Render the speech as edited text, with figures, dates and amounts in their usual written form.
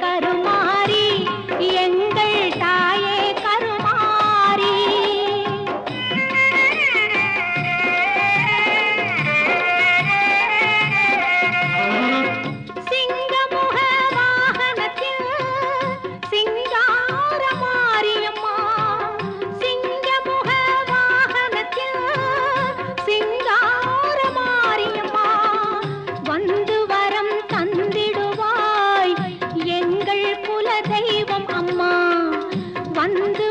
கருமாரி எங்கள் தாயே கருமாரி சிங்கமுக வாகனத்தில் சிங்கார மாரியம்மா சிங்கமுக வாகனத்தில் சிங்கார மாரியம்மா வந்து வரம் தந்திடுவாய் எங்கள் குல தெய்வம் அம்மா வந்து